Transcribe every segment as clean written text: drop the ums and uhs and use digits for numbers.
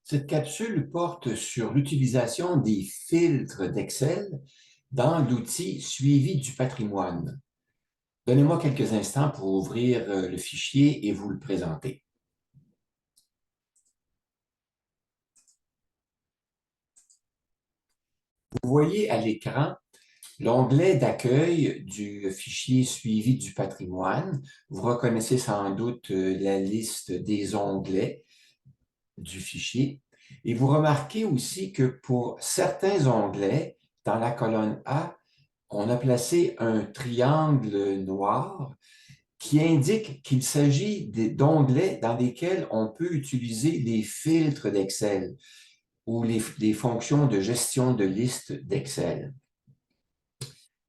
Cette capsule porte sur l'utilisation des filtres d'Excel dans l'outil Suivi du patrimoine. Donnez-moi quelques instants pour ouvrir le fichier et vous le présenter. Vous voyez à l'écran l'onglet d'accueil du fichier Suivi du patrimoine. Vous reconnaissez sans doute la liste des onglets du fichier. Et vous remarquez aussi que pour certains onglets, dans la colonne A, on a placé un triangle noir qui indique qu'il s'agit d'onglets dans lesquels on peut utiliser les filtres d'Excel ou les fonctions de gestion de liste d'Excel.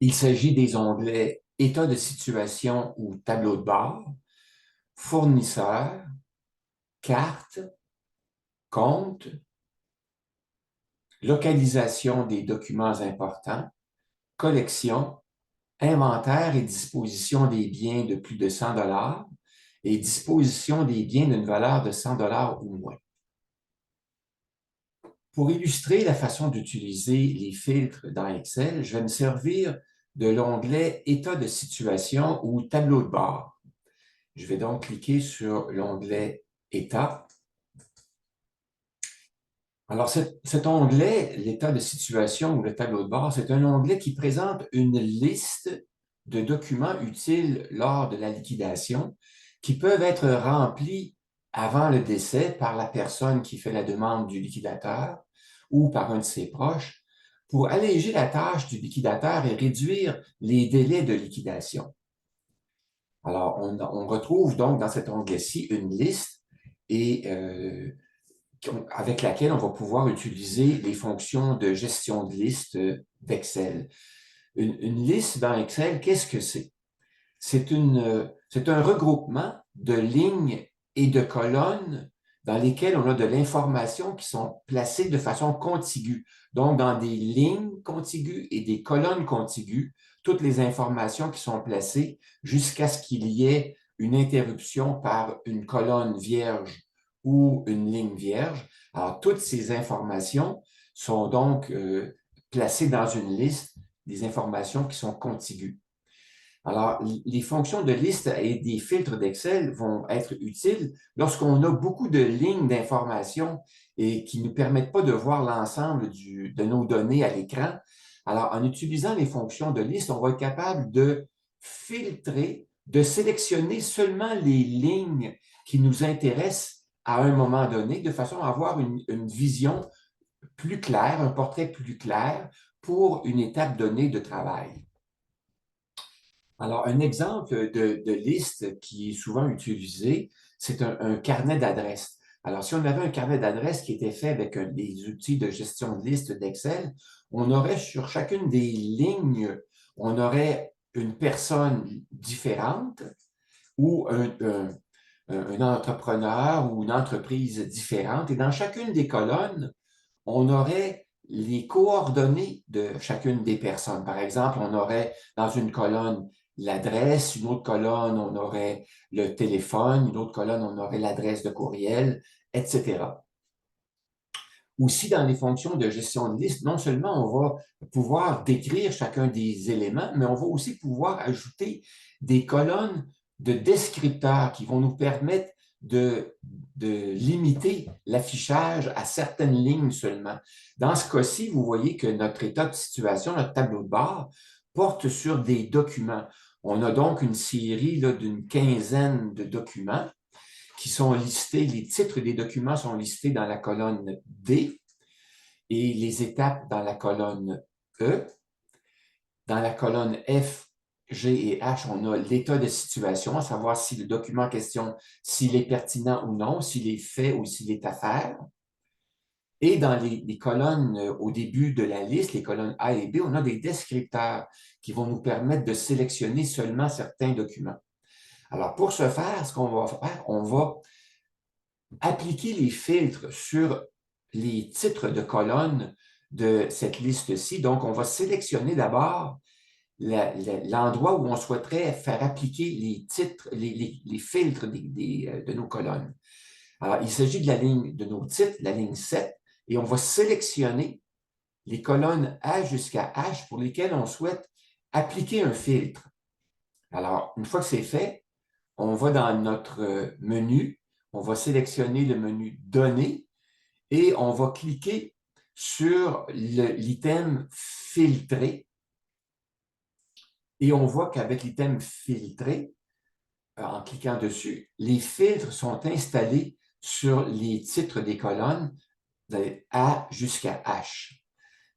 Il s'agit des onglets État de situation ou tableau de bord, fournisseur, carte, compte, localisation des documents importants, collection, inventaire et disposition des biens de plus de 100 et disposition des biens d'une valeur de 100 ou moins. Pour illustrer la façon d'utiliser les filtres dans Excel, je vais me servir de l'onglet État de situation ou tableau de bord. Je vais donc cliquer sur l'onglet État. Alors, cet onglet, l'état de situation ou le tableau de bord, c'est un onglet qui présente une liste de documents utiles lors de la liquidation qui peuvent être remplis avant le décès par la personne qui fait la demande du liquidateur ou par un de ses proches pour alléger la tâche du liquidateur et réduire les délais de liquidation. Alors, on retrouve donc dans cet onglet-ci une liste et avec laquelle on va pouvoir utiliser les fonctions de gestion de liste d'Excel. Une liste dans Excel, qu'est-ce que c'est? C'est un regroupement de lignes et de colonnes dans lesquelles on a de l'information qui sont placées de façon contiguë. Donc, dans des lignes contiguës et des colonnes contiguës, toutes les informations qui sont placées jusqu'à ce qu'il y ait une interruption par une colonne vierge ou une ligne vierge. Alors, toutes ces informations sont donc placées dans une liste des informations qui sont contiguës. Alors, les fonctions de liste et des filtres d'Excel vont être utiles lorsqu'on a beaucoup de lignes d'informations et qui ne nous permettent pas de voir l'ensemble de nos données à l'écran. Alors, en utilisant les fonctions de liste, on va être capable de filtrer, de sélectionner seulement les lignes qui nous intéressent à un moment donné, de façon à avoir une vision plus claire, un portrait plus clair pour une étape donnée de travail. Alors, un exemple de liste qui est souvent utilisé, c'est un carnet d'adresses. Alors, si on avait un carnet d'adresses qui était fait avec des outils de gestion de liste d'Excel, on aurait sur chacune des lignes, on aurait une personne différente ou un entrepreneur ou une entreprise différente. Et dans chacune des colonnes, on aurait les coordonnées de chacune des personnes. Par exemple, on aurait dans une colonne l'adresse, une autre colonne, on aurait le téléphone, une autre colonne, on aurait l'adresse de courriel, etc. Aussi, dans les fonctions de gestion de liste, non seulement on va pouvoir décrire chacun des éléments, mais on va aussi pouvoir ajouter des colonnes de descripteurs qui vont nous permettre de limiter l'affichage à certaines lignes seulement. Dans ce cas-ci, vous voyez que notre état de situation, notre tableau de bord, porte sur des documents. On a donc une série d'une quinzaine de documents qui sont listés, les titres des documents sont listés dans la colonne D et les étapes dans la colonne E. Dans la colonne F, G et H, on a l'état de situation, à savoir si le document en question, s'il est pertinent ou non, s'il est fait ou s'il est à faire. Et dans les colonnes au début de la liste, les colonnes A et B, on a des descripteurs qui vont nous permettre de sélectionner seulement certains documents. Alors, pour ce faire, ce qu'on va faire, on va appliquer les filtres sur les titres de colonnes de cette liste-ci. Donc, on va sélectionner d'abord l'endroit où on souhaiterait faire appliquer les titres, les filtres de nos colonnes. Alors, il s'agit de nos titres, la ligne 7, et on va sélectionner les colonnes A jusqu'à H pour lesquelles on souhaite appliquer un filtre. Alors, une fois que c'est fait, on va dans notre menu, on va sélectionner le menu Données et on va cliquer sur l'item Filtrer. Et on voit qu'avec l'item Filtrer, en cliquant dessus, les filtres sont installés sur les titres des colonnes de A jusqu'à H.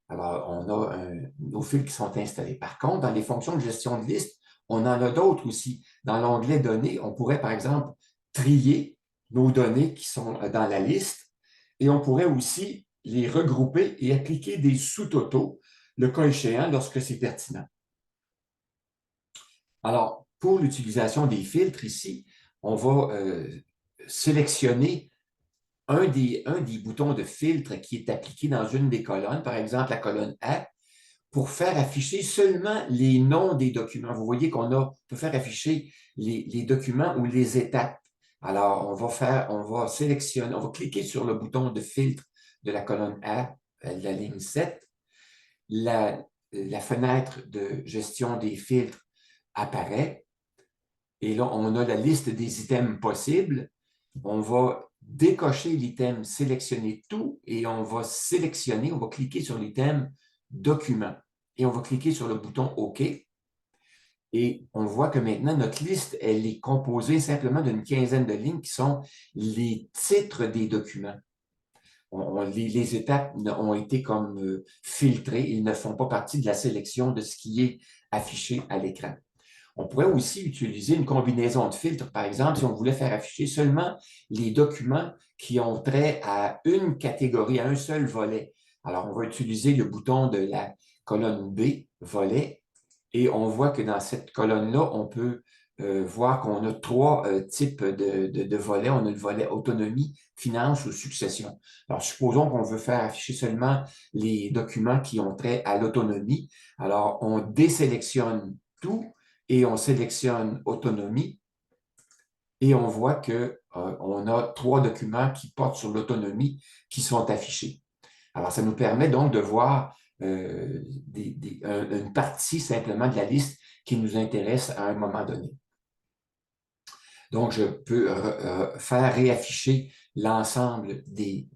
Alors, on a nos filtres qui sont installés. Par contre, dans les fonctions de gestion de liste, on en a d'autres aussi. Dans l'onglet Données, on pourrait, par exemple, trier nos données qui sont dans la liste et on pourrait aussi les regrouper et appliquer des sous-totaux, le cas échéant, lorsque c'est pertinent. Alors, pour l'utilisation des filtres ici, on va sélectionner un des boutons de filtre qui est appliqué dans une des colonnes, par exemple la colonne A, pour faire afficher seulement les noms des documents. Vous voyez qu'on peut faire afficher les documents ou les étapes. Alors, on va sélectionner, on va cliquer sur le bouton de filtre de la colonne A, la ligne 7. La fenêtre de gestion des filtres apparaît. Et là, on a la liste des items possibles. On va décocher l'item Sélectionner tout et on va sélectionner, on va cliquer sur l'item Document et on va cliquer sur le bouton OK. Et on voit que maintenant, notre liste, elle est composée simplement d'une quinzaine de lignes qui sont les titres des documents. Les étapes ont été comme filtrées, ils ne font pas partie de la sélection de ce qui est affiché à l'écran. On pourrait aussi utiliser une combinaison de filtres, par exemple, si on voulait faire afficher seulement les documents qui ont trait à une catégorie, à un seul volet. Alors, on va utiliser le bouton de la colonne B, volet, et on voit que dans cette colonne-là, on peut voir qu'on a trois types de volets. On a le volet autonomie, finance ou succession. Alors, supposons qu'on veut faire afficher seulement les documents qui ont trait à l'autonomie. Alors, on désélectionne tout et on sélectionne autonomie et on voit qu'on a trois documents qui portent sur l'autonomie qui sont affichés. Alors, ça nous permet donc de voir une partie simplement de la liste qui nous intéresse à un moment donné. Donc, je peux faire réafficher l'ensemble des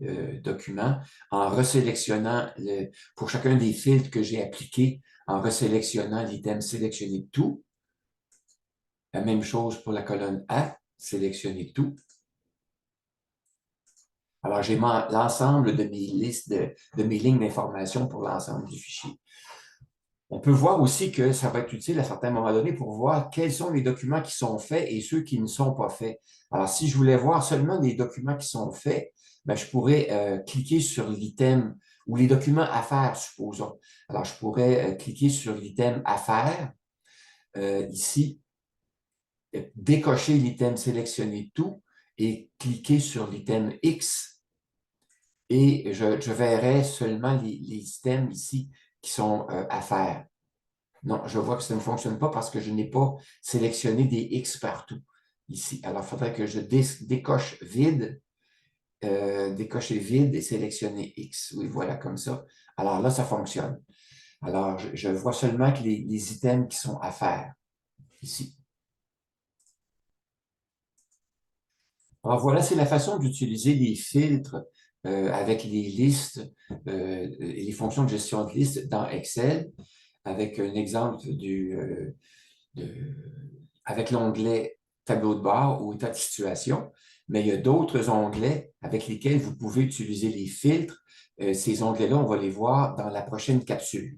documents en resélectionnant pour chacun des filtres que j'ai appliqués, en resélectionnant l'item Sélectionner tout. La même chose pour la colonne A, sélectionner tout. Alors, j'ai l'ensemble de mes listes, de mes lignes d'information pour l'ensemble du fichier. On peut voir aussi que ça va être utile à certains moments donnés pour voir quels sont les documents qui sont faits et ceux qui ne sont pas faits. Alors, si je voulais voir seulement les documents qui sont faits, bien, je pourrais cliquer sur l'item ou les documents à faire, supposons. Alors, je pourrais cliquer sur l'item à faire ici, décocher l'item Sélectionner tout et cliquer sur l'item X et je verrai seulement les items ici qui sont à faire. Non, je vois que ça ne fonctionne pas parce que je n'ai pas sélectionné des X partout ici. Alors, il faudrait que je décoche vide, décocher vide et sélectionner X. Oui, voilà, comme ça. Alors là, ça fonctionne. Alors, je vois seulement que les items qui sont à faire ici. Alors voilà, c'est la façon d'utiliser les filtres avec les listes et les fonctions de gestion de listes dans Excel, avec un exemple avec l'onglet Tableau de bord ou État de situation, mais il y a d'autres onglets avec lesquels vous pouvez utiliser les filtres. Ces onglets-là, on va les voir dans la prochaine capsule.